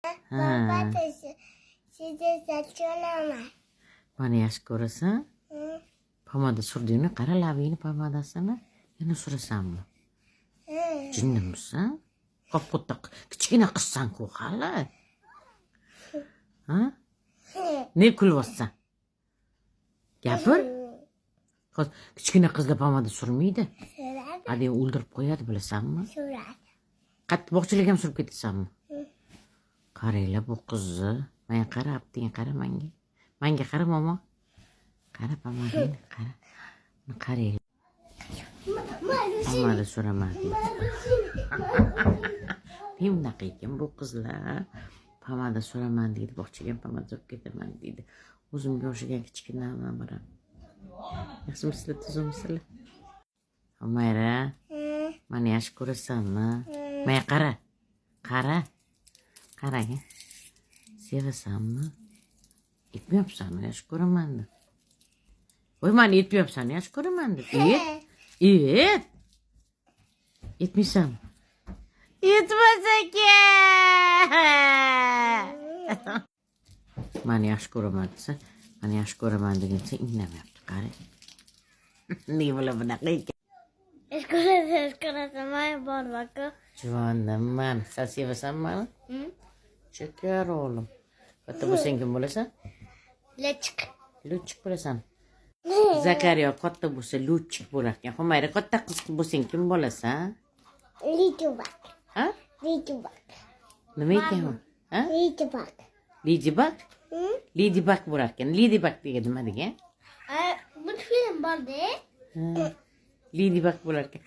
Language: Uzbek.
Ha. Size saçmalama. Bana yaş ko'rasan? Pomada surdiğini qara labingni pomadasini yana surasanmi? Jinnimisan? Qop-qutta kichkina qizsan-ku hali. Ha? Ne kulyapsan? Gapir. Kichkina qizlar pomada surmaydi. Suradi. Hadeb o'ldirib qo'yadi, bilasanmi? Suradi. Qattiq bog'chalarga ham surib ketasanmi? Qaranglar bu qizni. Men qarabding, qara menga. Menga qara momo. Qara pomadani, qara. Qaranglar. Pomada suraman deydi. Bunaqa ekan bu qizlar. Pomada suraman deydi, bog'chaga ham pomada surib ketaman deydi. O'zimga o'xshagan kichkinaman biram. Yaxshimisizlar, tuzukmisizlar? Mayra, mana yaxshi ko'rasanmi? Menga qara. Qara. Qarang. Sevasanmi? Etmayapsan, yaxshi ko'raman deb. Voy, meni etmayapsan, yaxshi ko'raman deb. Et. Etmaysanmi? Etmasa ekan. Meni yaxshi ko'raman desa, meni yaxshi ko'raman degancha indamayapti, qarang. Ne bo'la bunaqa ekan? Eskolasan, men bor baka. Juvondaman. Sen sevasanmi meni? Shakar o'g'lim. Katta bo'lsang kim bo'lasan? Lechik. Luchik bo'lasan. Zakariya katta bo'lsa luchik bo'lar ekan. Humayra katta qiz bo'lsang kim bo'lasan? Litubak. Ha? Litubak. Nima ekan u? Ha? Litubak. Ladybug? Ladybug bo'lar ekan. Ladybug degan nima degan? Bu film borda. Ladybug bo'lar ekan.